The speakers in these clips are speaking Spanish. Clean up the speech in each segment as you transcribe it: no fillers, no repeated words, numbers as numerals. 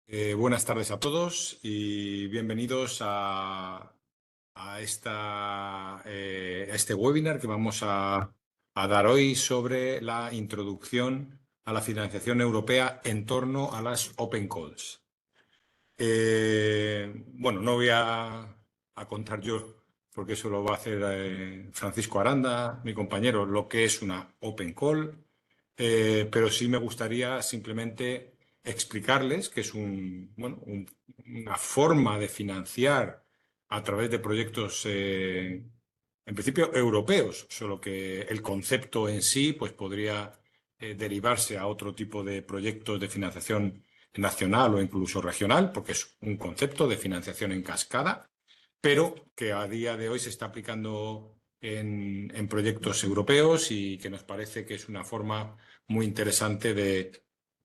Buenas tardes a todos y bienvenidos a este webinar que vamos a dar hoy sobre la introducción a la financiación europea en torno a las Open Calls. Bueno, no voy a contar yo, porque eso lo va a hacer Francisco Aranda, mi compañero, lo que es una Open Call, pero sí me gustaría simplemente explicarles que es una forma de financiar a través de proyectos, en principio, europeos, solo que el concepto en sí pues, podría derivarse a otro tipo de proyectos de financiación nacional o incluso regional, porque es un concepto de financiación en cascada, pero que a día de hoy se está aplicando en proyectos europeos y que nos parece que es una forma muy interesante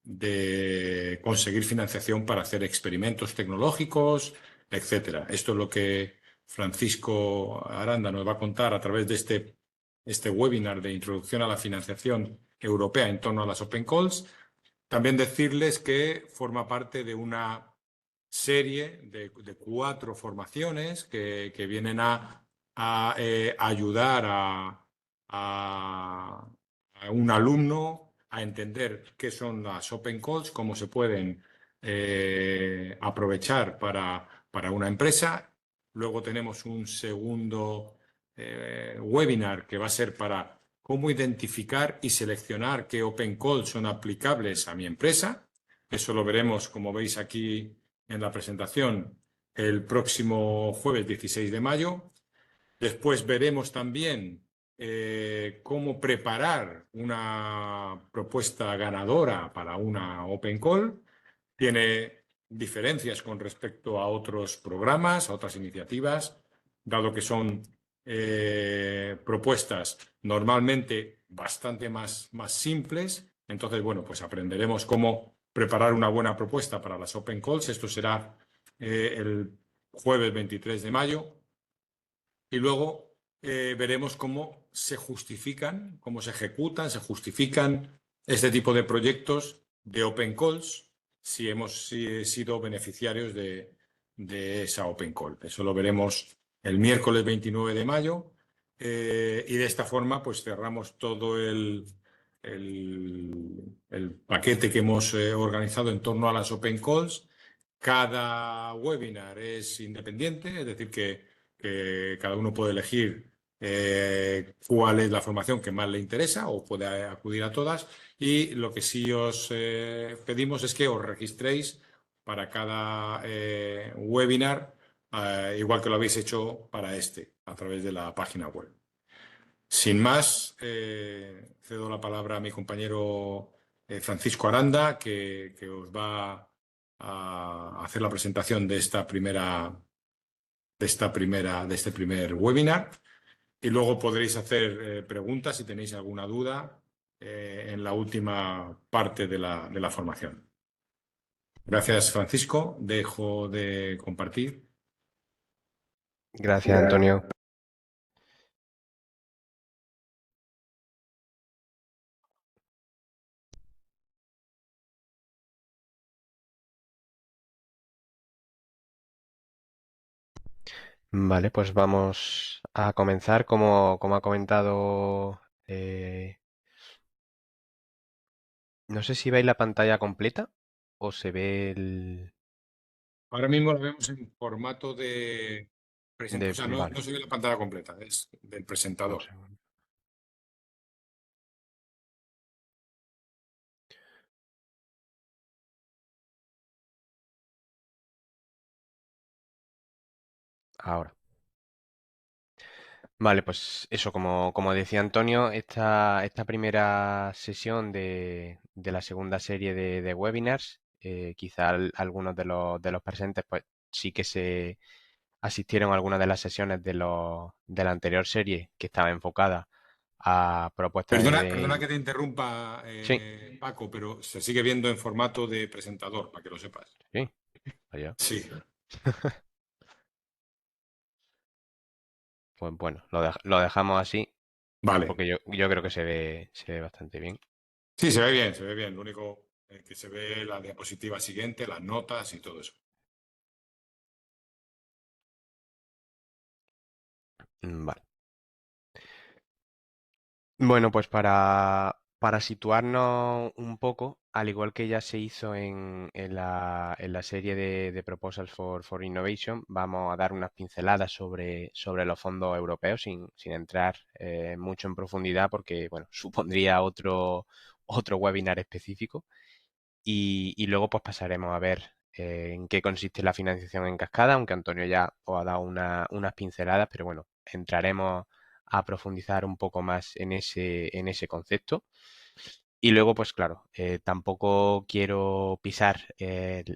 de conseguir financiación para hacer experimentos tecnológicos, etcétera. Esto es lo que Francisco Aranda nos va a contar a través de este webinar de introducción a la financiación europea en torno a las Open Calls. También decirles que forma parte de una serie de 4 formaciones que vienen a ayudar a un alumno a entender qué son las Open Calls, cómo se pueden aprovechar para una empresa. Luego tenemos un segundo webinar que va a ser para cómo identificar y seleccionar qué Open Calls son aplicables a mi empresa. Eso lo veremos, como veis aquí en la presentación, el próximo jueves 16 de mayo. Después veremos también cómo preparar una propuesta ganadora para una Open Call. Tiene diferencias con respecto a otros programas, a otras iniciativas, dado que son propuestas normalmente bastante más simples. Entonces, bueno, pues aprenderemos cómo preparar una buena propuesta para las Open Calls. Esto será el jueves 23 de mayo. Y luego veremos cómo se justifican, cómo se ejecutan, se justifican este tipo de proyectos de Open Calls si hemos sido beneficiarios de esa Open Call. Eso lo veremos el miércoles 29 de mayo y de esta forma pues cerramos todo el paquete que hemos organizado en torno a las Open Calls. Cada webinar es independiente, es decir, que cada uno puede elegir cuál es la formación que más le interesa o puede acudir a todas. Y lo que sí os pedimos es que os registréis para cada webinar, igual que lo habéis hecho para este, a través de la página web. Sin más, cedo la palabra a mi compañero Francisco Aranda, que os va a hacer la presentación de este primer webinar. Y luego podréis hacer preguntas si tenéis alguna duda en la última parte de la formación. Gracias, Francisco. Dejo de compartir. Gracias, Antonio. Vale, pues vamos a comenzar. Como ha comentado, no sé si veis la pantalla completa o se ve el Ahora mismo lo vemos en formato de presentación. O sea, no, Vale, no se ve la pantalla completa, es del un presentador. segundo. Ahora. Vale, pues eso, como decía Antonio, esta primera sesión de la segunda serie de webinars, quizá algunos de los presentes pues sí que se asistieron a algunas de las sesiones de la anterior serie que estaba enfocada a propuestas Perdona que te interrumpa, Sí, Paco, pero se sigue viendo en formato de presentador, para que lo sepas. sí, vaya. Sí, Pues bueno, lo dejamos así vale. porque yo creo que se ve bastante bien. Sí, se ve bien, se ve bien. Lo único que se ve la diapositiva siguiente, las notas y todo eso. Vale. Bueno, pues para situarnos un poco, al igual que ya se hizo en la serie de Proposals for Innovation, vamos a dar unas pinceladas sobre los fondos europeos sin entrar mucho en profundidad porque, bueno, supondría otro webinar específico. Y luego pues pasaremos a ver en qué consiste la financiación en cascada, aunque Antonio ya os ha dado unas pinceladas, pero bueno, entraremos a profundizar un poco más en ese concepto. Y luego, pues claro, tampoco quiero pisar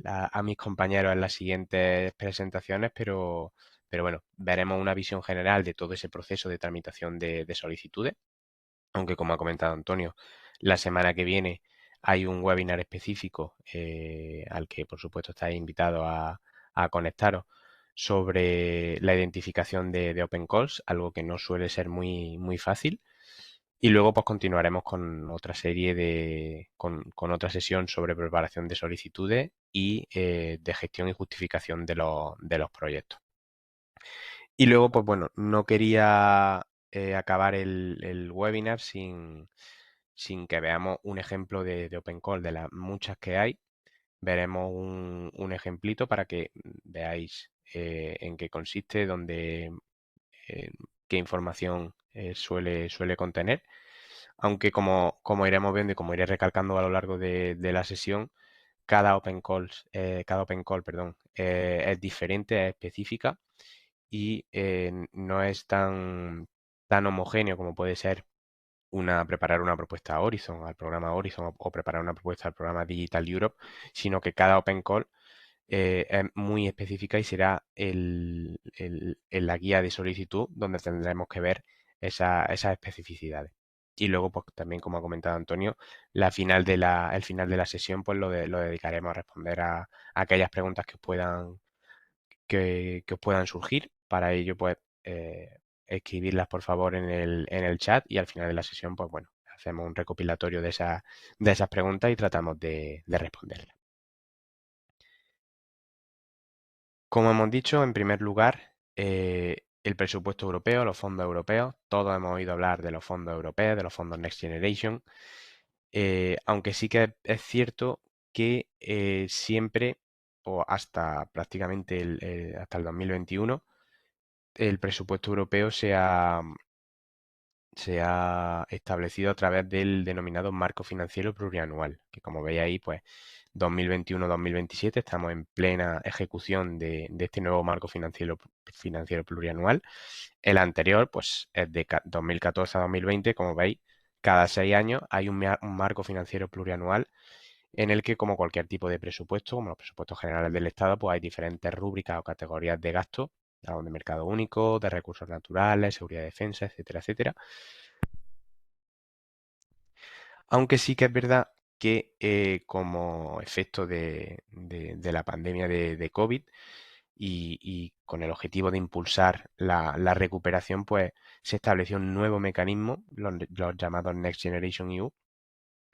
a mis compañeros en las siguientes presentaciones, pero bueno, veremos una visión general de todo ese proceso de tramitación de solicitudes, aunque como ha comentado Antonio, la semana que viene hay un webinar específico al que por supuesto estáis invitados a conectaros sobre la identificación de open calls, algo que no suele ser muy fácil. Y luego pues continuaremos con otra serie con otra sesión sobre preparación de solicitudes y de gestión y justificación de los proyectos. Y luego, pues bueno, no quería acabar el webinar sin que veamos un ejemplo de Open Call, de las muchas que hay. Veremos un ejemplito para que veáis en qué consiste, eh, qué información suele contener. Aunque como iremos viendo y como iré recalcando a lo largo de la sesión, cada Open Call, perdón, es diferente, es específica y no es tan homogéneo como puede ser preparar una propuesta a Horizon, al programa Horizon, o preparar una propuesta al programa Digital Europe, sino que cada Open Call es muy específica y será en la guía de solicitud donde tendremos que ver esas especificidades. Y luego, pues también, como ha comentado Antonio, el final de la sesión, pues lo dedicaremos a responder a aquellas preguntas que os puedan surgir. Para ello, pues, escribirlas por favor en el chat y al final de la sesión, pues bueno, hacemos un recopilatorio de esas preguntas y tratamos de responderlas. Como hemos dicho, en primer lugar, el presupuesto europeo, los fondos europeos. Todos hemos oído hablar de los fondos europeos, de los fondos Next Generation, aunque sí que es cierto que siempre, o hasta prácticamente hasta el 2021, el presupuesto europeo se ha establecido a través del denominado marco financiero plurianual, que como veis ahí, pues 2021-2027 estamos en plena ejecución de este nuevo marco financiero plurianual. El anterior, pues es de 2014 a 2020, como veis, cada 6 años hay un marco financiero plurianual en el que, como cualquier tipo de presupuesto, como los presupuestos generales del Estado, pues hay diferentes rúbricas o categorías de gasto, de mercado único, de recursos naturales, seguridad y defensa, etcétera, etcétera. Aunque sí que es verdad que como efecto de la pandemia de COVID y con el objetivo de impulsar la recuperación, pues se estableció un nuevo mecanismo, los llamados Next Generation EU,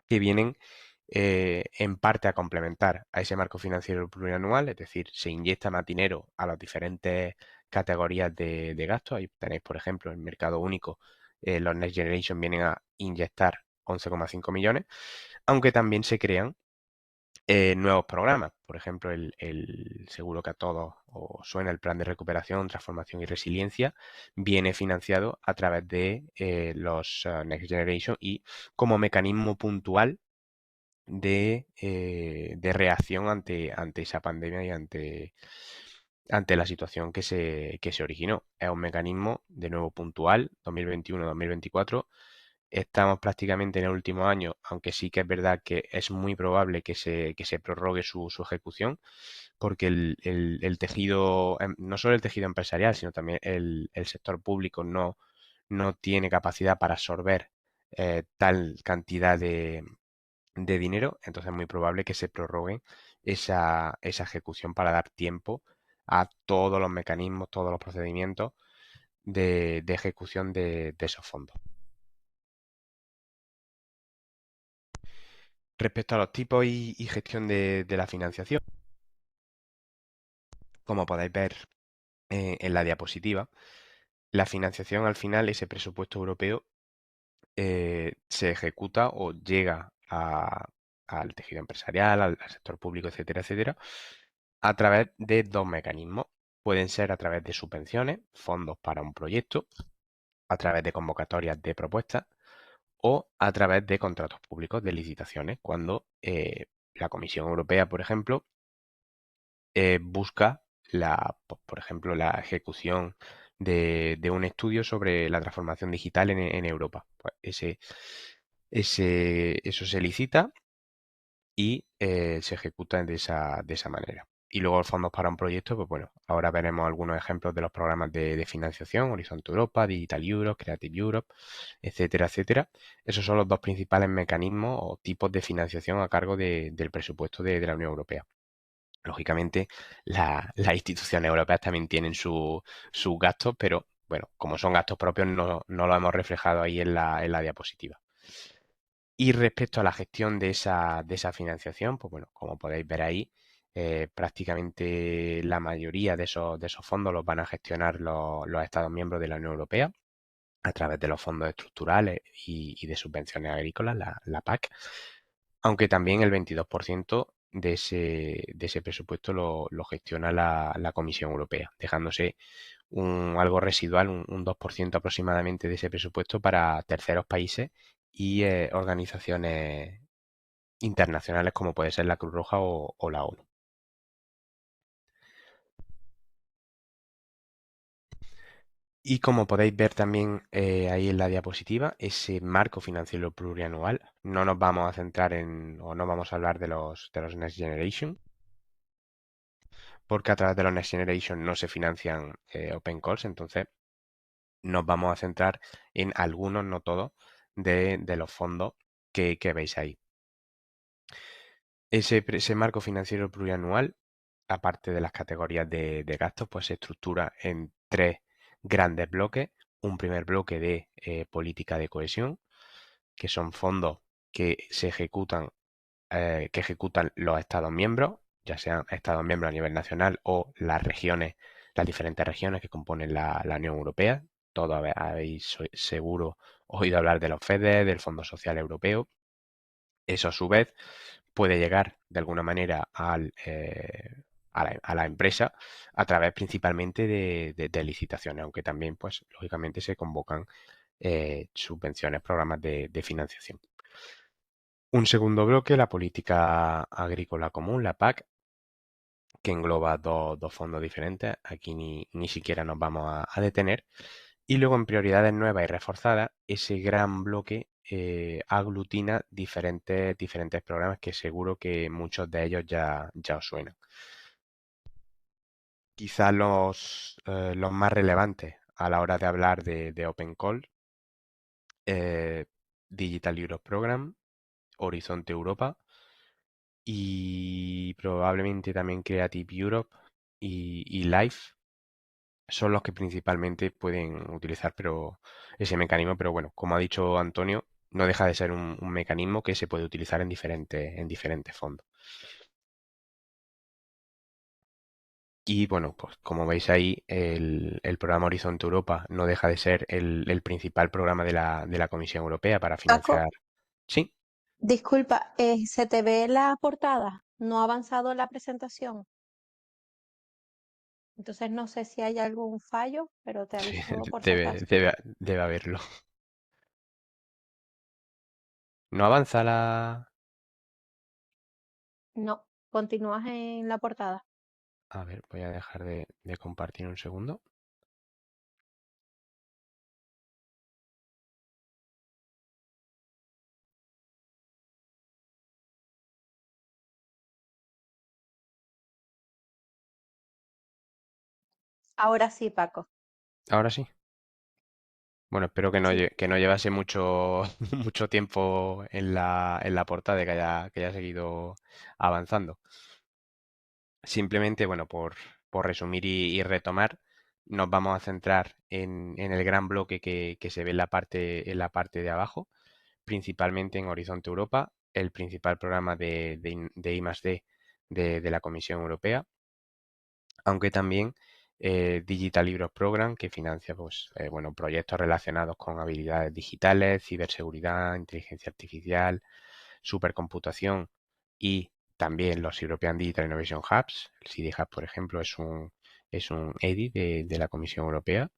que vienen en parte a complementar a ese marco financiero plurianual, es decir, se inyecta más dinero a las diferentes categorías de gasto. Ahí tenéis, por ejemplo, el mercado único, los Next Generation vienen a inyectar 11,5 millones, aunque también se crean nuevos programas. Por ejemplo, seguro que a todos os suena el plan de recuperación, transformación y resiliencia, viene financiado a través de los Next Generation y como mecanismo puntual de reacción ante esa pandemia y ante la situación que se originó. Es un mecanismo, de nuevo, puntual, 2021-2024. Estamos prácticamente en el último año, aunque sí que es verdad que es muy probable que se prorrogue su ejecución, porque el tejido, no solo el tejido empresarial, sino también el sector público no tiene capacidad para absorber tal cantidad de dinero, entonces es muy probable que se prorrogue esa ejecución para dar tiempo a todos los mecanismos, todos los procedimientos de ejecución de esos fondos. Respecto a los tipos y gestión de la financiación, como podéis ver en la diapositiva, la financiación al final, ese presupuesto europeo, se ejecuta o llega al tejido empresarial, al sector público, etcétera, etcétera, a través de dos mecanismos. Pueden ser a través de subvenciones, fondos para un proyecto, a través de convocatorias de propuestas o a través de contratos públicos de licitaciones, cuando la Comisión Europea, por ejemplo, busca por ejemplo, la ejecución de un estudio sobre la transformación digital en Europa. Pues eso se licita y se ejecuta de esa manera. Y luego los fondos para un proyecto, pues bueno, ahora veremos algunos ejemplos de los programas de financiación, Horizonte Europa, Digital Europe, Creative Europe, etcétera, etcétera. Esos son los dos principales mecanismos o tipos de financiación a cargo del presupuesto de la Unión Europea. Lógicamente, las instituciones europeas también tienen sus gastos, pero bueno, como son gastos propios, no lo hemos reflejado ahí en la diapositiva. Y respecto a la gestión de esa financiación, pues bueno, como podéis ver ahí, prácticamente la mayoría de esos fondos los van a gestionar los Estados miembros de la Unión Europea a través de los fondos estructurales y de subvenciones agrícolas, la PAC, aunque también el 22% de ese presupuesto lo gestiona la Comisión Europea, dejándose algo residual, un 2% aproximadamente de ese presupuesto para terceros países y organizaciones internacionales como puede ser la Cruz Roja o la ONU. Y como podéis ver también ahí en la diapositiva, ese marco financiero plurianual, no nos vamos a centrar o no vamos a hablar de los Next Generation, porque a través de los Next Generation no se financian Open Calls, entonces nos vamos a centrar en algunos, no todos, de los fondos que veis ahí. Ese marco financiero plurianual, aparte de las categorías de gastos, pues se estructura en tres grandes bloques. Un primer bloque de política de cohesión, que son fondos que ejecutan los Estados miembros, ya sean Estados miembros a nivel nacional o las regiones, las diferentes regiones que componen la Unión Europea. Todos habéis seguro oído hablar de los FEDER, del Fondo Social Europeo. Eso a su vez puede llegar de alguna manera a la empresa a través principalmente de licitaciones, aunque también, pues, lógicamente se convocan subvenciones, programas de financiación. Un segundo bloque, la política agrícola común, la PAC, que engloba dos fondos diferentes. Aquí ni siquiera nos vamos a detener. Y luego en prioridades nuevas y reforzadas, ese gran bloque aglutina diferentes programas que seguro que muchos de ellos ya os suenan. Quizás los más relevantes a la hora de hablar de Open Call, eh, Digital Europe Program, Horizonte Europa y probablemente también Creative Europe y Life son los que principalmente pueden utilizar ese mecanismo, pero bueno, como ha dicho Antonio, no deja de ser un mecanismo que se puede utilizar en diferentes fondos. Y bueno, pues como veis ahí, el programa Horizonte Europa no deja de ser el principal programa de la Comisión Europea para Paco, financiar. Sí, disculpa, ¿se te ve la portada? No ha avanzado la presentación. Entonces no sé si hay algún fallo, pero te sí, aviso por si acaso. debe haberlo. ¿No avanza la...? No, continúas en la portada. A ver, voy a dejar de compartir un segundo. Ahora sí, Paco. Ahora sí. Bueno, espero Sí. que no llevase mucho, mucho tiempo en la portada y que haya seguido avanzando. Simplemente, bueno, por resumir y retomar, nos vamos a centrar en el gran bloque que se ve en la parte de abajo, principalmente en Horizonte Europa, el principal programa de I+D de la Comisión Europea, aunque también Digital Europe Program, que financia pues, bueno, proyectos relacionados con habilidades digitales, ciberseguridad, inteligencia artificial, supercomputación y también los European Digital Innovation Hubs. El CD Hub, por ejemplo, es un EDI de la Comisión Europea.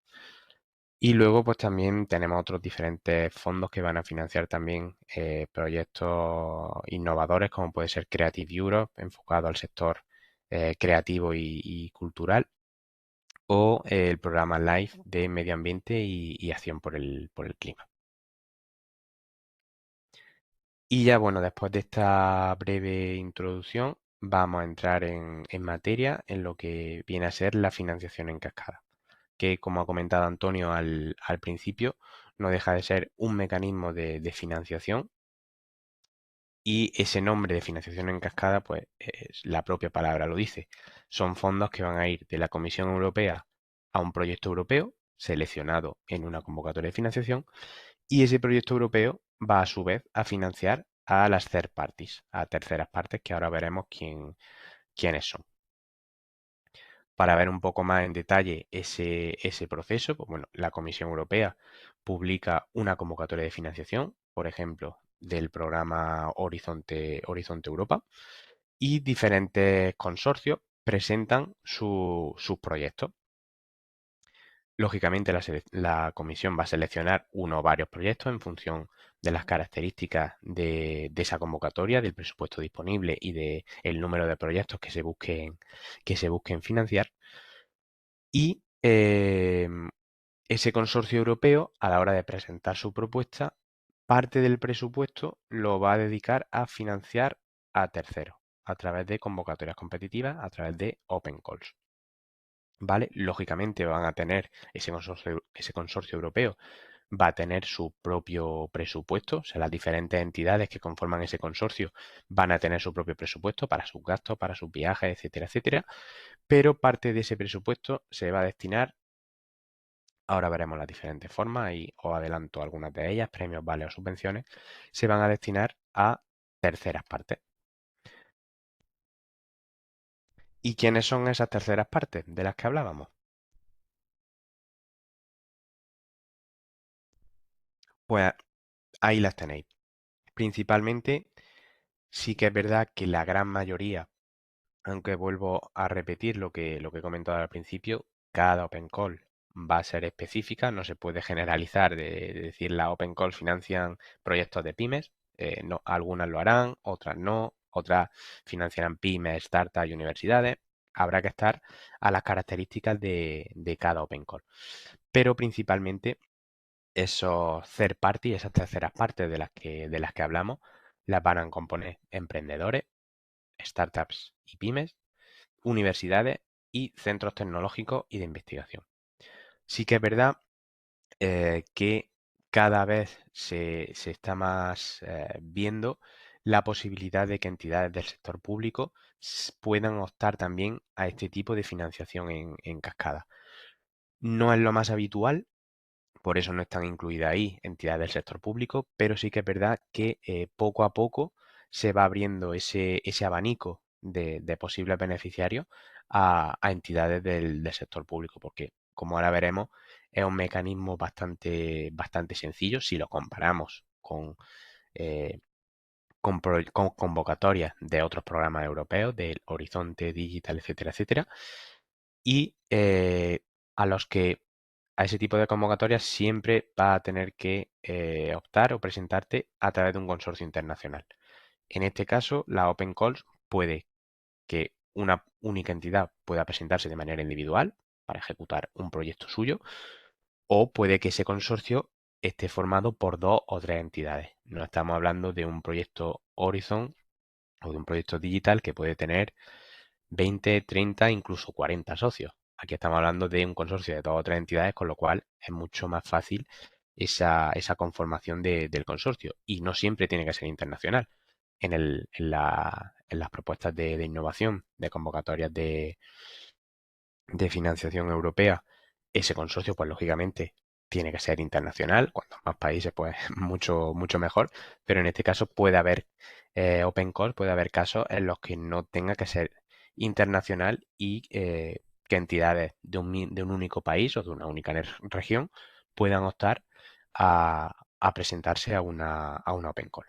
Y luego, pues también tenemos otros diferentes fondos que van a financiar también proyectos innovadores, como puede ser Creative Europe, enfocado al sector creativo y cultural, o el programa LIFE de medio ambiente y acción por el clima. Y ya, bueno, después de esta breve introducción, vamos a entrar en materia en lo que viene a ser la financiación en cascada, que, como ha comentado Antonio al principio, no deja de ser un mecanismo de financiación, y ese nombre de financiación en cascada, pues la propia palabra lo dice. Son fondos que van a ir de la Comisión Europea a un proyecto europeo seleccionado en una convocatoria de financiación, y ese proyecto europeo va a su vez a financiar a las third parties, a terceras partes, que ahora veremos quiénes son. Para ver un poco más en detalle ese proceso, pues bueno, la Comisión Europea publica una convocatoria de financiación, por ejemplo, del programa Horizonte Europa, y diferentes consorcios presentan sus proyectos. Lógicamente, la comisión va a seleccionar uno o varios proyectos en función de las características de esa convocatoria, del presupuesto disponible y del número de proyectos que se busquen financiar. Y ese consorcio europeo, a la hora de presentar su propuesta, parte del presupuesto lo va a dedicar a financiar a terceros, a través de convocatorias competitivas, a través de open calls. ¿Vale? Lógicamente van a tener ese consorcio europeo va a tener su propio presupuesto, o sea, las diferentes entidades que conforman ese consorcio van a tener su propio presupuesto para sus gastos, para sus viajes, etcétera, etcétera, pero parte de ese presupuesto se va a destinar, ahora veremos las diferentes formas y os adelanto algunas de ellas, premios, vales o subvenciones, se van a destinar a terceras partes. ¿Y quiénes son esas terceras partes de las que hablábamos? Pues ahí las tenéis. Principalmente, sí que es verdad que la gran mayoría, aunque vuelvo a repetir lo que he comentado al principio, cada open call va a ser específica, no se puede generalizar de decir la open call financian proyectos de pymes, no, algunas lo harán, otras no, otras financiarán pymes, startups y universidades. Habrá que estar a las características de cada open call. Pero principalmente esos third party, esas terceras partes de las que hablamos, las van a componer emprendedores, startups y pymes, universidades y centros tecnológicos y de investigación. Sí que es verdad que cada vez se está más viendo la posibilidad de que entidades del sector público puedan optar también a este tipo de financiación en cascada. No es lo más habitual, por eso no están incluidas ahí entidades del sector público, pero sí que es verdad que poco a poco se va abriendo ese abanico de posibles beneficiarios a entidades del sector público, porque como ahora veremos, es un mecanismo bastante, bastante sencillo si lo comparamos eh, con convocatorias de otros programas europeos, del Horizonte Digital, etcétera, etcétera, y a los que a ese tipo de convocatorias siempre va a tener que optar o presentarte a través de un consorcio internacional. En este caso, la Open Calls puede que una única entidad pueda presentarse de manera individual para ejecutar un proyecto suyo, o puede que ese consorcio esté formado por dos o tres entidades. No estamos hablando de un proyecto Horizon o de un proyecto digital que puede tener 20, 30, incluso 40 socios. Aquí estamos hablando de un consorcio de dos o tres entidades, con lo cual es mucho más fácil esa conformación del consorcio. Y no siempre tiene que ser internacional. En las propuestas de innovación, de convocatorias de financiación europea, ese consorcio, pues lógicamente tiene que ser internacional, cuanto más países, pues mucho, mucho mejor, pero en este caso puede haber open call, puede haber casos en los que no tenga que ser internacional y que entidades de un único país o de una única región puedan optar a presentarse a una open call.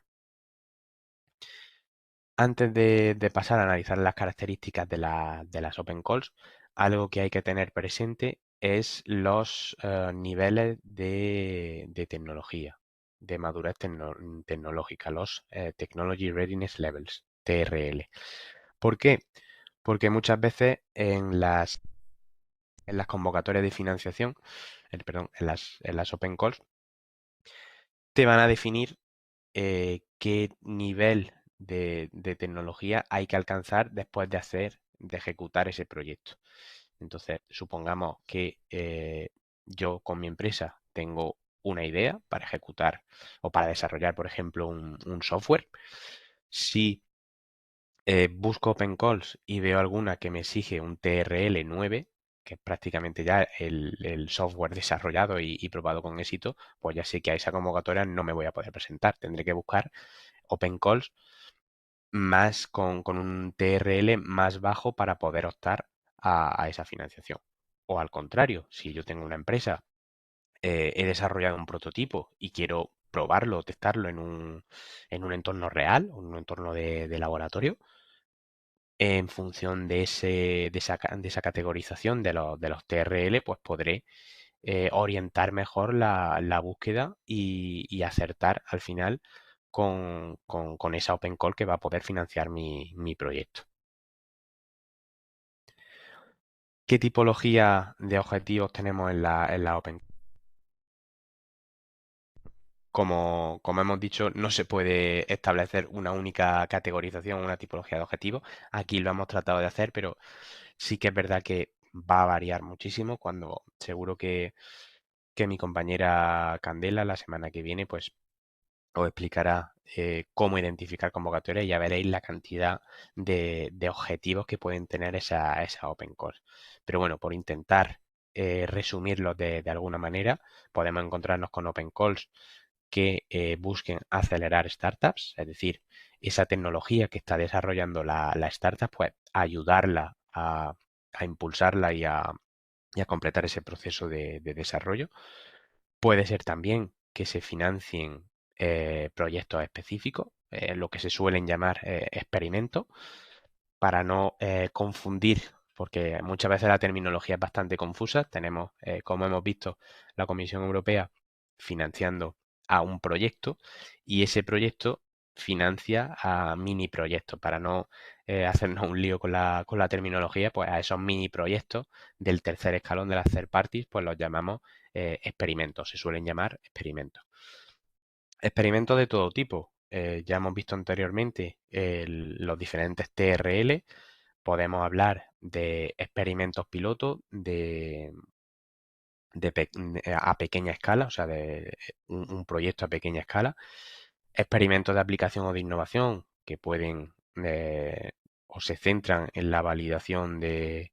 Antes de pasar a analizar las características de las open calls, algo que hay que tener presente es los niveles de tecnología, de madurez tecnológica, los Technology Readiness Levels, TRL. ¿Por qué? Porque muchas veces en las convocatorias de financiación, perdón, en las open calls, te van a definir qué nivel de tecnología hay que alcanzar después de ejecutar ese proyecto. Entonces, supongamos que yo con mi empresa tengo una idea para ejecutar o para desarrollar, por ejemplo, un software. Si busco Open Calls y veo alguna que me exige un TRL 9, que es prácticamente ya el software desarrollado y probado con éxito, pues ya sé que a esa convocatoria no me voy a poder presentar. Tendré que buscar Open Calls más con un TRL más bajo para poder optar a esa financiación. O al contrario, si yo tengo una empresa, he desarrollado un prototipo y quiero probarlo o testarlo en un entorno real, en un entorno de laboratorio, en función de esa categorización de los TRL, pues podré orientar mejor la búsqueda y acertar al final con esa open call que va a poder financiar mi proyecto. ¿Qué tipología de objetivos tenemos en la open? Como hemos dicho, no se puede establecer una única categorización, una tipología de objetivos. Aquí lo hemos tratado de hacer, pero sí que es verdad que va a variar muchísimo cuando seguro que mi compañera Candela la semana que viene pues os explicará cómo identificar convocatorias y ya veréis la cantidad de objetivos que pueden tener esa open calls. Pero bueno, por intentar resumirlos de alguna manera, podemos encontrarnos con open calls que busquen acelerar startups, es decir, esa tecnología que está desarrollando la startup, pues ayudarla a impulsarla y a completar ese proceso de desarrollo. Puede ser también que se financien proyectos específicos, lo que se suelen llamar experimentos, para no confundir, porque muchas veces la terminología es bastante confusa. Tenemos, como hemos visto, la Comisión Europea financiando a un proyecto y ese proyecto financia a mini proyectos. Para no hacernos un lío con la terminología, pues a esos mini proyectos del tercer escalón de las third parties, pues los llamamos experimentos, se suelen llamar experimentos. Experimentos de todo tipo. Ya hemos visto anteriormente los diferentes TRL. Podemos hablar de experimentos piloto a pequeña escala, o sea, de un proyecto a pequeña escala. Experimentos de aplicación o de innovación que pueden o se centran en la validación de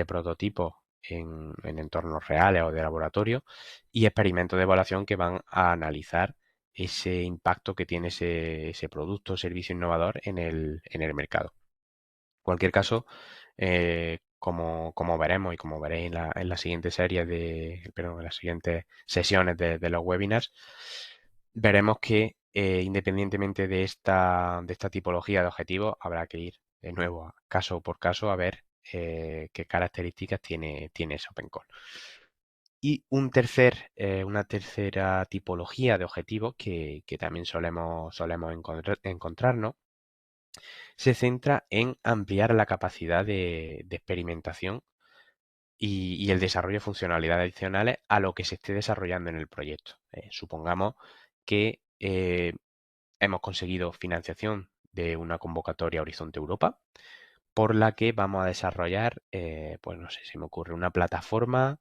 prototipos en entornos reales o de laboratorio, y experimentos de evaluación que van a analizar ese impacto que tiene ese producto o servicio innovador en el mercado. En cualquier caso, como veremos y como veréis en la siguiente serie perdón, en las siguientes sesiones de los webinars, veremos que independientemente de esta tipología de objetivos, habrá que ir de nuevo caso por caso a ver qué características tiene esa Open Call. Y una tercera tipología de objetivos que también solemos encontrarnos se centra en ampliar la capacidad de experimentación y el desarrollo de funcionalidades adicionales a lo que se esté desarrollando en el proyecto. Supongamos que hemos conseguido financiación de una convocatoria Horizonte Europa, por la que vamos a desarrollar, pues no sé, se me ocurre una plataforma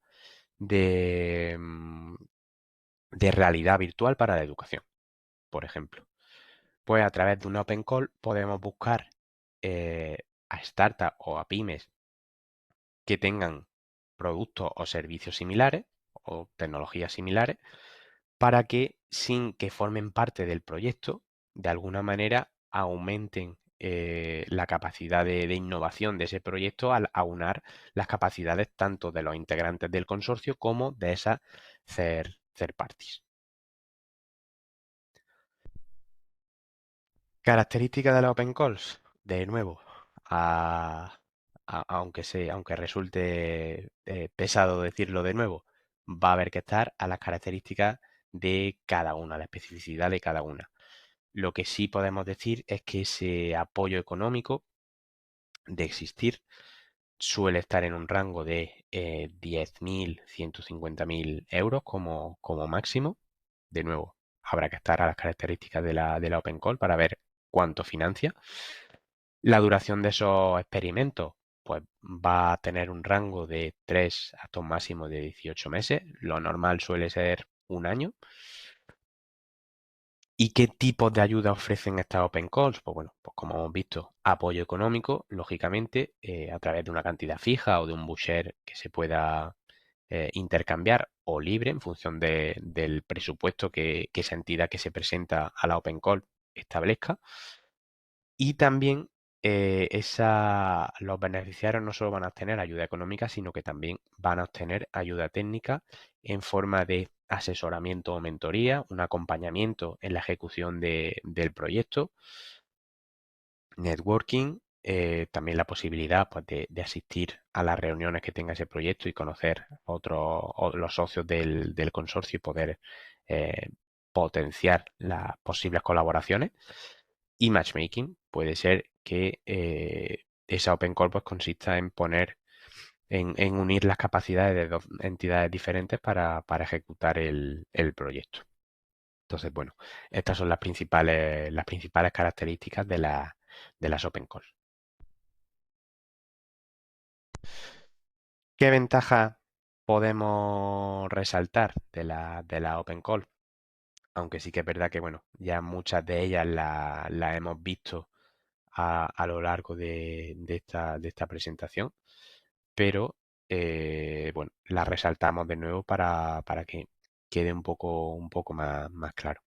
de realidad virtual para la educación, por ejemplo. Pues a través de una Open Call podemos buscar a startups o a pymes que tengan productos o servicios similares o tecnologías similares para que, sin que formen parte del proyecto, de alguna manera aumenten la capacidad de innovación de ese proyecto al aunar las capacidades tanto de los integrantes del consorcio como de esas third parties. Características de la Open Calls, de nuevo, aunque resulte pesado decirlo de nuevo, va a haber que estar a las características de cada una, la especificidad de cada una. Lo que sí podemos decir es que ese apoyo económico, de existir, suele estar en un rango de 10.000, 150.000 euros como máximo. De nuevo, habrá que estar a las características de la Open Call para ver cuánto financia. La duración de esos experimentos pues va a tener un rango de 3 hasta un máximo de 18 meses. Lo normal suele ser un año. ¿Y qué tipos de ayuda ofrecen estas Open Calls? Pues bueno, pues como hemos visto, apoyo económico, lógicamente, a través de una cantidad fija o de un busher que se pueda intercambiar o libre en función del presupuesto que esa entidad que se presenta a la Open Call establezca. Y también los beneficiarios no solo van a obtener ayuda económica, sino que también van a obtener ayuda técnica en forma de asesoramiento o mentoría, un acompañamiento en la ejecución del proyecto, networking, también la posibilidad pues, de asistir a las reuniones que tenga ese proyecto y conocer los socios del consorcio y poder eh, potenciar las posibles colaboraciones. Y matchmaking puede ser que esa Open Call pues, consista en en unir las capacidades de dos entidades diferentes para ejecutar el proyecto. Entonces, bueno, estas son las principales características de las Open Calls. ¿Qué ventajas podemos resaltar de la Open Call? Aunque sí que es verdad que, bueno, ya muchas de ellas las hemos visto a lo largo de esta presentación, pero bueno, las resaltamos de nuevo para que quede un poco más claro.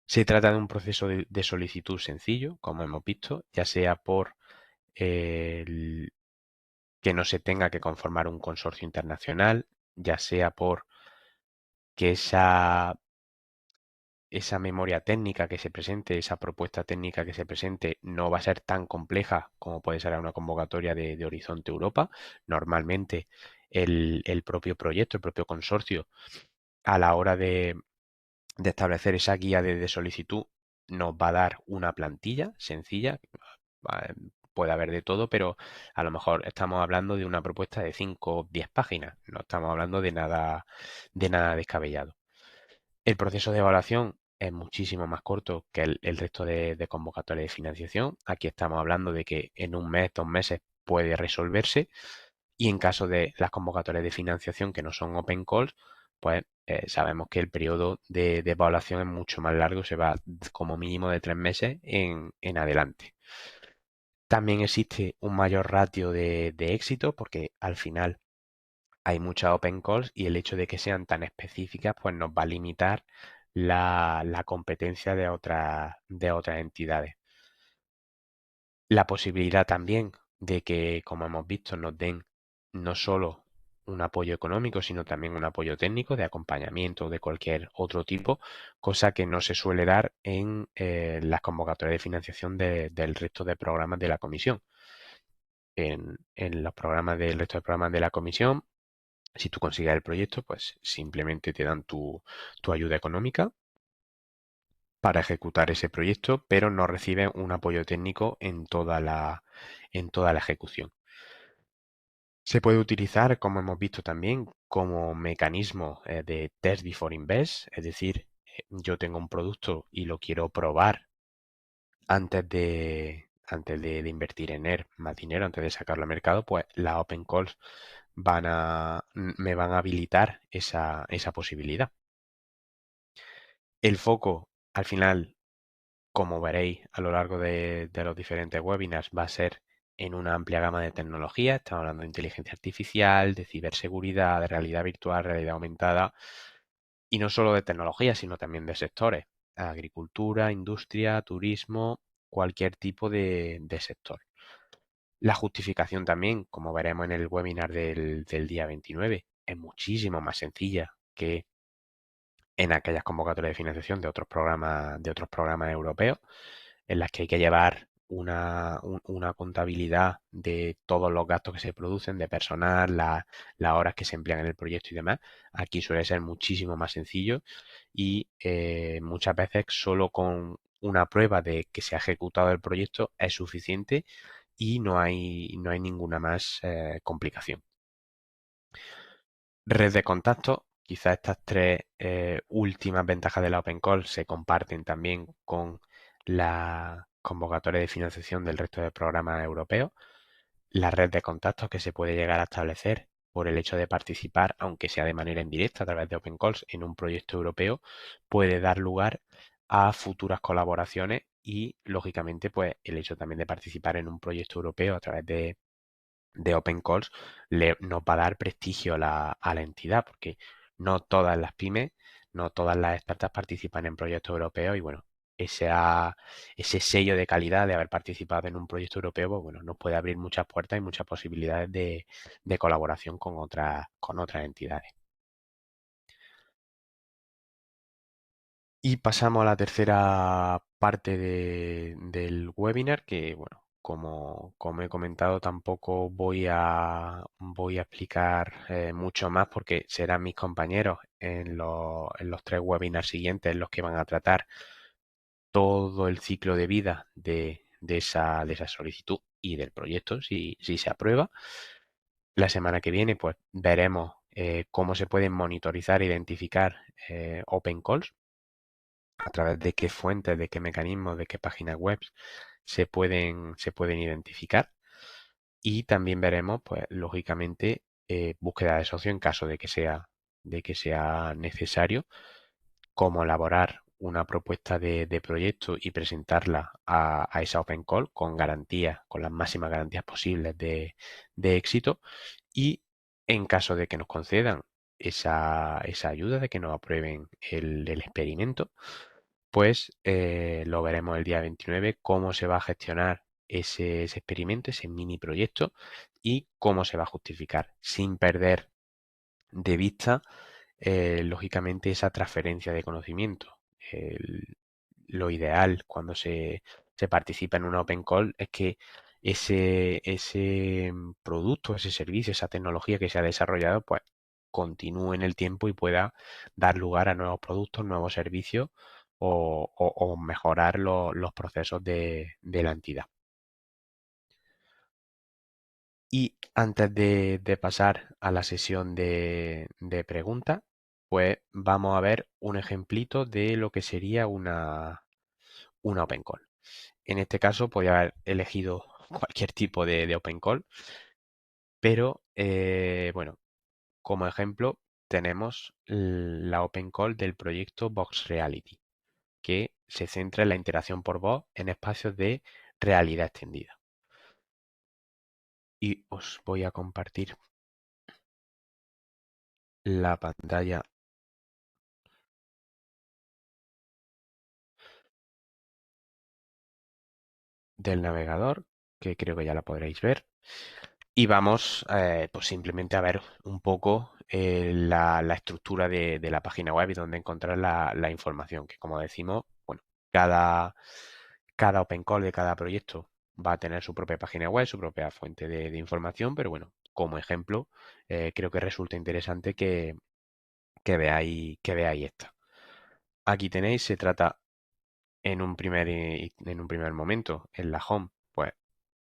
Se trata de un proceso de solicitud sencillo, como hemos visto, ya sea por que no se tenga que conformar un consorcio internacional, ya sea por que esa memoria técnica que se presente, esa propuesta técnica que se presente, no va a ser tan compleja como puede ser una convocatoria de Horizonte Europa. Normalmente el propio proyecto, el propio consorcio, a la hora de establecer esa guía de solicitud, nos va a dar una plantilla sencilla. Puede haber de todo, pero a lo mejor estamos hablando de una propuesta de 5 o 10 páginas. No estamos hablando de nada descabellado. El proceso de evaluación es muchísimo más corto que el resto de convocatorias de financiación. Aquí estamos hablando de que en un mes, 2 meses puede resolverse, y en caso de las convocatorias de financiación que no son open calls, pues sabemos que el periodo de evaluación es mucho más largo, se va como mínimo de 3 meses en adelante. También existe un mayor ratio de éxito porque al final hay muchas open calls y el hecho de que sean tan específicas pues nos va a limitar la competencia de otras entidades. La posibilidad también de que, como hemos visto, nos den no solo un apoyo económico, sino también un apoyo técnico de acompañamiento de cualquier otro tipo, cosa que no se suele dar en las convocatorias de financiación del resto de programas de la comisión. En los programas del resto de programas de la comisión, si tú consigues el proyecto, pues simplemente te dan tu ayuda económica para ejecutar ese proyecto, pero no reciben un apoyo técnico en toda la ejecución. Se puede utilizar, como hemos visto también, como mecanismo de test before invest, es decir, yo tengo un producto y lo quiero probar antes de invertir en él más dinero, antes de sacarlo al mercado, pues las open calls me van a habilitar esa posibilidad. El foco, al final, como veréis a lo largo de los diferentes webinars, va a ser en una amplia gama de tecnologías. Estamos hablando de inteligencia artificial, de ciberseguridad, de realidad virtual, realidad aumentada, y no solo de tecnología, sino también de sectores: agricultura, industria, turismo, cualquier tipo de sector. La justificación también, como veremos en el webinar del día 29, es muchísimo más sencilla que en aquellas convocatorias de financiación de otros programas europeos, en las que hay que llevar una contabilidad de todos los gastos que se producen, de personal, las horas que se emplean en el proyecto y demás. Aquí suele ser muchísimo más sencillo y muchas veces solo con una prueba de que se ha ejecutado el proyecto es suficiente y no hay ninguna más complicación. Red de contactos. Quizás estas tres últimas ventajas de la Open Call se comparten también con la convocatoria de financiación del resto de programas europeos. La red de contactos que se puede llegar a establecer por el hecho de participar, aunque sea de manera indirecta a través de Open Calls, en un proyecto europeo, puede dar lugar a futuras colaboraciones y, lógicamente, pues el hecho también de participar en un proyecto europeo a través de Open Calls nos va a dar prestigio a la entidad, porque no todas las pymes, no todas las startups participan en proyectos europeos y bueno, ese sello de calidad de haber participado en un proyecto europeo, pues bueno, nos puede abrir muchas puertas y muchas posibilidades de colaboración con otras entidades. Y pasamos a la tercera parte del webinar, que bueno, como he comentado, tampoco voy a explicar mucho más, porque serán mis compañeros en los tres webinars siguientes los que van a tratar todo el ciclo de vida de esa solicitud y del proyecto, si se aprueba. La semana que viene, pues veremos cómo se pueden monitorizar e identificar Open Calls, a través de qué fuentes, de qué mecanismos, de qué páginas web se pueden identificar. Y también veremos, pues, lógicamente, búsqueda de socio en caso de que sea necesario, cómo elaborar una propuesta de proyecto y presentarla a esa Open Call con garantías, con las máximas garantías posibles de éxito. Y en caso de que nos concedan esa ayuda, de que nos aprueben el experimento, pues lo veremos el día 29, cómo se va a gestionar ese experimento, ese mini proyecto, y cómo se va a justificar, sin perder de vista, lógicamente, esa transferencia de conocimiento. Lo ideal cuando se participa en una Open Call es que ese producto, ese servicio, esa tecnología que se ha desarrollado, pues continúe en el tiempo y pueda dar lugar a nuevos productos, nuevos servicios, o mejorar los procesos de la entidad. Y antes de pasar a la sesión de preguntas, pues vamos a ver un ejemplito de lo que sería una Open Call. En este caso podría haber elegido cualquier tipo de Open Call, pero bueno, como ejemplo tenemos la Open Call del proyecto Vox Reality, que se centra en la interacción por voz en espacios de realidad extendida. Y os voy a compartir la pantalla del navegador, que creo que ya la podréis ver. Y vamos, pues simplemente a ver un poco la estructura de la página web y dónde encontrar la información, que, como decimos, bueno, cada Open Call de cada proyecto va a tener su propia página web, su propia fuente de información, pero bueno, como ejemplo, creo que resulta interesante que veáis esta. Aquí tenéis, se trata en un primer momento, en la home, pues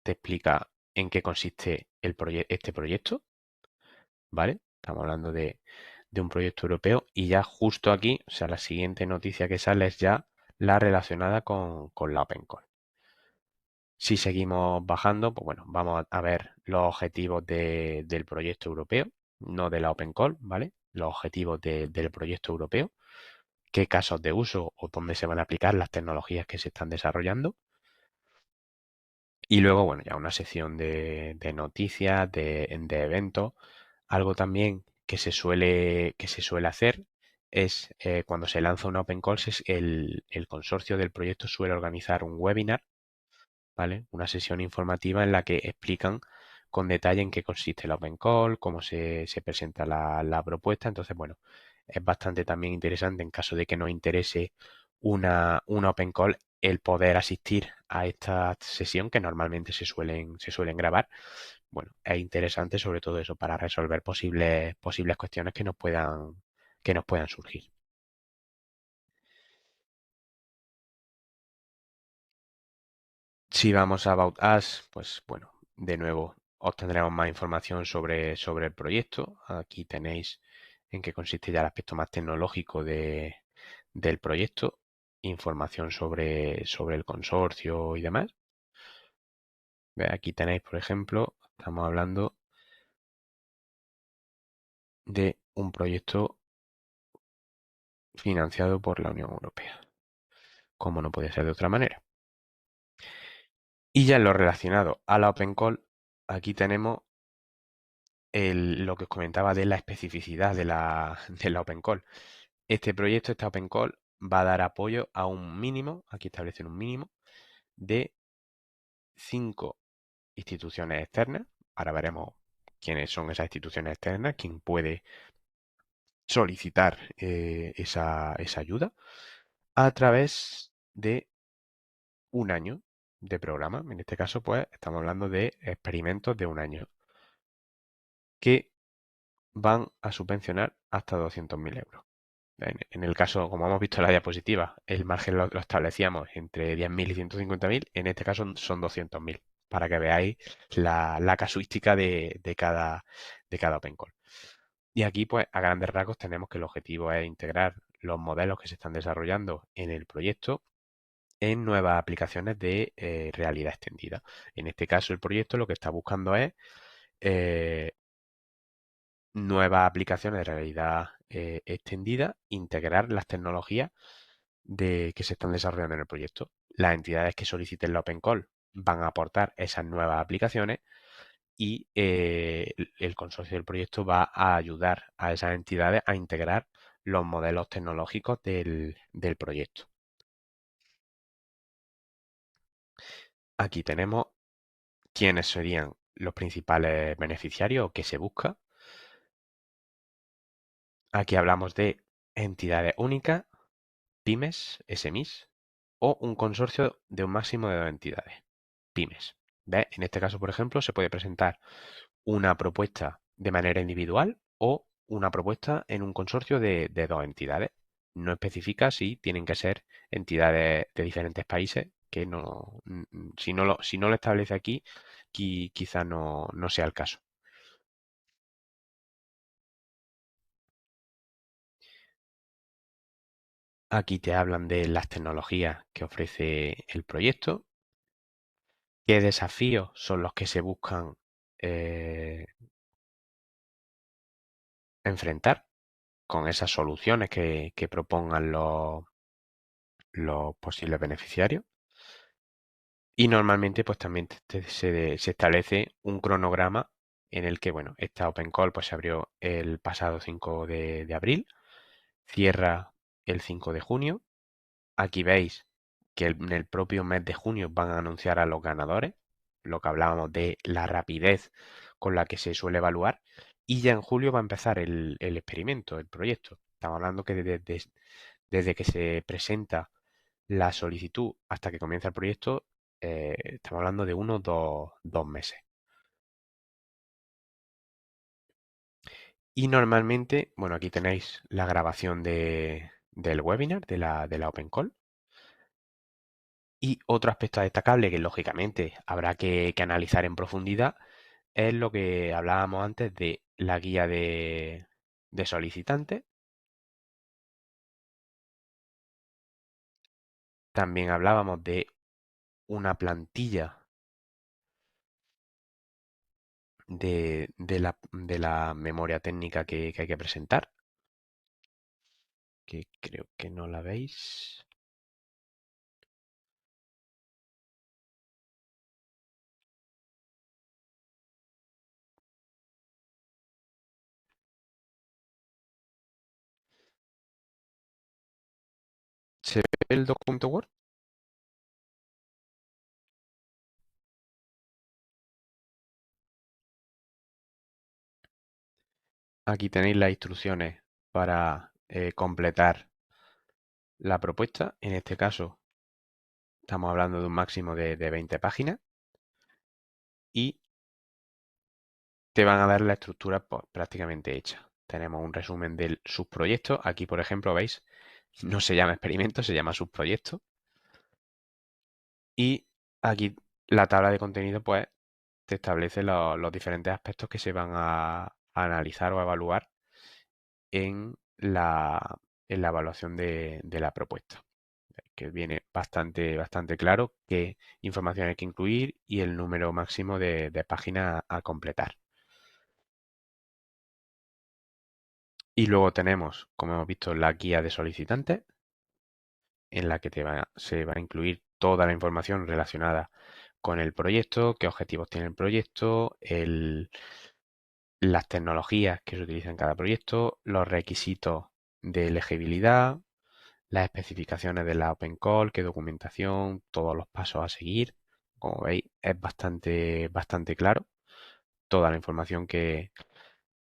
te explica en qué consiste este proyecto, ¿vale? Estamos hablando de un proyecto europeo, y ya justo aquí, o sea, la siguiente noticia que sale es ya la relacionada con la Open Call. Si seguimos bajando, pues bueno, vamos a ver los objetivos del proyecto europeo, no de la Open Call, ¿vale? Los objetivos del proyecto europeo, qué casos de uso o dónde se van a aplicar las tecnologías que se están desarrollando. Y luego, bueno, ya una sección de noticias, de eventos. Algo también que se suele hacer es cuando se lanza una Open Calls, el consorcio del proyecto suele organizar un webinar, ¿vale? Una sesión informativa en la que explican con detalle en qué consiste la Open Call, cómo se presenta la propuesta. Entonces, bueno, es bastante también interesante en caso de que nos interese una Open Call el poder asistir a esta sesión que normalmente se suelen grabar. Bueno, es interesante sobre todo eso para resolver posibles cuestiones que nos puedan surgir. Si vamos a About Us, pues bueno, de nuevo obtendremos más información sobre el proyecto. Aquí tenéis en qué consiste ya el aspecto más tecnológico del proyecto, información sobre el consorcio y demás. Ve, aquí tenéis, por ejemplo, estamos hablando de un proyecto financiado por la Unión Europea, como no puede ser de otra manera. Y ya en lo relacionado a la Open Call, aquí tenemos lo que os comentaba de la especificidad de la Open Call. Este proyecto, esta Open Call, va a dar apoyo a un mínimo, aquí establecen un mínimo, de 5 instituciones externas. Ahora veremos quiénes son esas instituciones externas, quién puede solicitar esa ayuda a través de un año de programa. En este caso, pues, estamos hablando de experimentos de un año que van a subvencionar hasta 200.000 euros. En el caso, como hemos visto en la diapositiva, el margen lo establecíamos entre 10.000 y 150.000. En este caso son 200.000, para que veáis la casuística de cada Open Call. Y aquí, pues, a grandes rasgos tenemos que el objetivo es integrar los modelos que se están desarrollando en el proyecto en nuevas aplicaciones de realidad extendida. En este caso, el proyecto lo que está buscando es eh, nuevas aplicaciones de realidad extendida, integrar las tecnologías que se están desarrollando en el proyecto. Las entidades que soliciten la Open Call van a aportar esas nuevas aplicaciones y el consorcio del proyecto va a ayudar a esas entidades a integrar los modelos tecnológicos del proyecto. Aquí tenemos quiénes serían los principales beneficiarios o qué se busca. Aquí hablamos de entidades únicas, pymes, SMIs, o un consorcio de un máximo de 2 entidades, pymes. ¿Ves? En este caso, por ejemplo, se puede presentar una propuesta de manera individual o una propuesta en un consorcio de 2 entidades. No especifica si tienen que ser entidades de diferentes países, que no, si no lo establece aquí, quizá no sea el caso. Aquí te hablan de las tecnologías que ofrece el proyecto, qué desafíos son los que se buscan eh, enfrentar con esas soluciones que propongan los posibles beneficiarios. Y normalmente pues también se establece un cronograma en el que, bueno, esta Open Call pues se abrió el pasado 5 de abril, cierra el 5 de junio. Aquí veis que en el propio mes de junio van a anunciar a los ganadores, lo que hablábamos de la rapidez con la que se suele evaluar, y ya en julio va a empezar el experimento, el proyecto. Estamos hablando que desde que se presenta la solicitud hasta que comienza el proyecto, estamos hablando de unos 2 meses. Y normalmente, bueno, aquí tenéis la grabación del webinar, de la Open Call. Y otro aspecto destacable que lógicamente habrá que analizar en profundidad es lo que hablábamos antes de la guía de solicitantes. También hablábamos de una plantilla de la memoria técnica que hay que presentar, que creo que no la veis. ¿Se ve el documento Word? Aquí tenéis las instrucciones para completar la propuesta. En este caso, estamos hablando de un máximo de 20 páginas y te van a dar la estructura pues, prácticamente hecha. Tenemos un resumen del subproyecto. Aquí, por ejemplo, veis, no se llama experimento, se llama subproyecto. Y aquí la tabla de contenido, pues, te establece los diferentes aspectos que se van a analizar o a evaluar en la evaluación de la propuesta. Que viene bastante claro qué información hay que incluir y el número máximo de páginas a completar. Y luego tenemos, como hemos visto, la guía de solicitantes, en la que se va a incluir toda la información relacionada con el proyecto, qué objetivos tiene el proyecto, las tecnologías que se utilizan en cada proyecto, los requisitos de elegibilidad, las especificaciones de la Open Call, qué documentación, todos los pasos a seguir. Como veis, es bastante claro toda la información que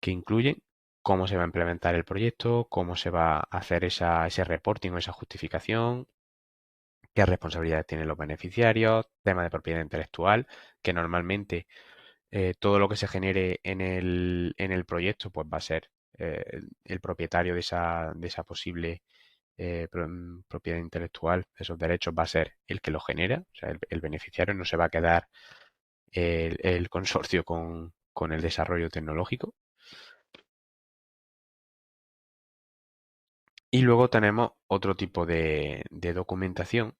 incluye, cómo se va a implementar el proyecto, cómo se va a hacer ese reporting o esa justificación, qué responsabilidades tienen los beneficiarios, tema de propiedad intelectual, que normalmente todo lo que se genere en el proyecto pues va a ser el propietario de esa posible propiedad intelectual, esos derechos, va a ser el que lo genera, o sea, el beneficiario no se va a quedar el consorcio con el desarrollo tecnológico. Y luego tenemos otro tipo de documentación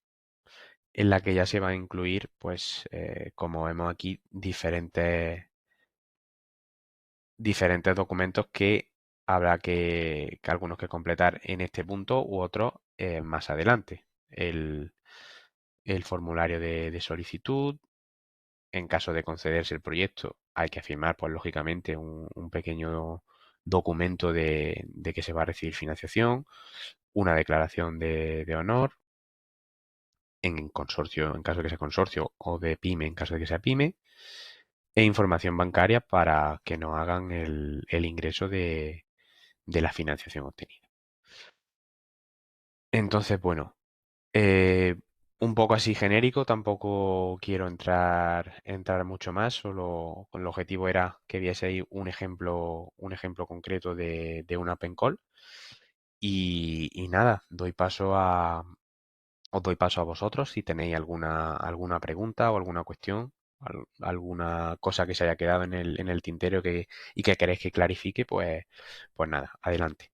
en la que ya se va a incluir, pues, como vemos aquí, diferentes documentos que habrá que algunos que completar en este punto u otros más adelante. El formulario de solicitud, en caso de concederse el proyecto, hay que firmar, pues lógicamente, un pequeño documento de que se va a recibir financiación, una declaración de honor, en consorcio, en caso de que sea consorcio, o de pyme, en caso de que sea pyme, e información bancaria para que no hagan el ingreso de la financiación obtenida. Entonces, bueno, eh, un poco así genérico, tampoco quiero entrar mucho más, solo con el objetivo era que vieseis un ejemplo concreto de una open call. Y nada, os doy paso a vosotros si tenéis alguna pregunta o alguna cuestión, alguna cosa que se haya quedado en el tintero y que queréis que clarifique, pues nada, adelante.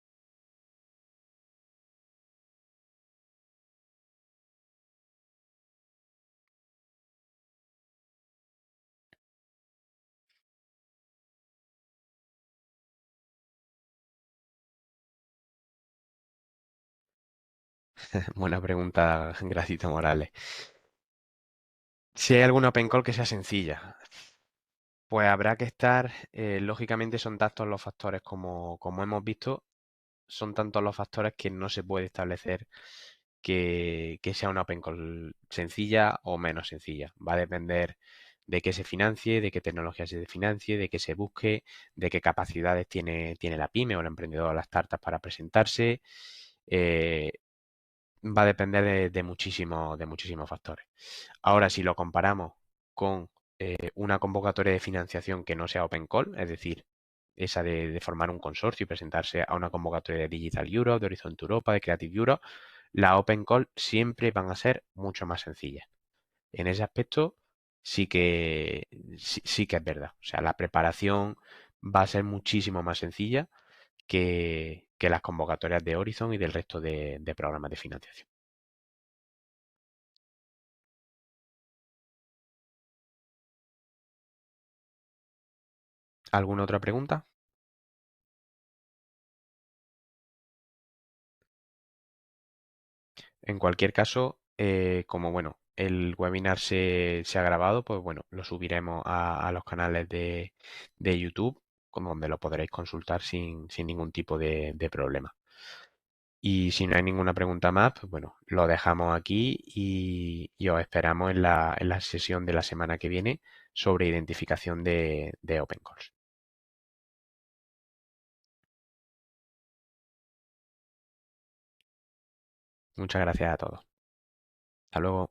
Buena pregunta, Gracito Morales. Si hay alguna open call que sea sencilla, pues habrá que estar, lógicamente son tantos los factores como hemos visto, son tantos los factores que no se puede establecer que sea una open call sencilla o menos sencilla. Va a depender de qué se financie, de qué tecnología se financie, de qué se busque, de qué capacidades tiene la pyme o el emprendedor o la startup para presentarse. eh, Va a depender de muchísimos factores. Ahora, si lo comparamos con una convocatoria de financiación que no sea Open Call, es decir, esa de formar un consorcio y presentarse a una convocatoria de Digital Europe, de Horizon Europa, de Creative Europe, la Open Call siempre van a ser mucho más sencillas. En ese aspecto sí que es verdad. O sea, la preparación va a ser muchísimo más sencilla que las convocatorias de Horizon y del resto de programas de financiación. ¿Alguna otra pregunta? En cualquier caso, como bueno, el webinar se ha grabado, pues bueno, lo subiremos a los canales de YouTube, con donde lo podréis consultar sin ningún tipo de problema. Y si no hay ninguna pregunta más, pues bueno, lo dejamos aquí y os esperamos en la sesión de la semana que viene sobre identificación de Open Calls. Muchas gracias a todos. Hasta luego.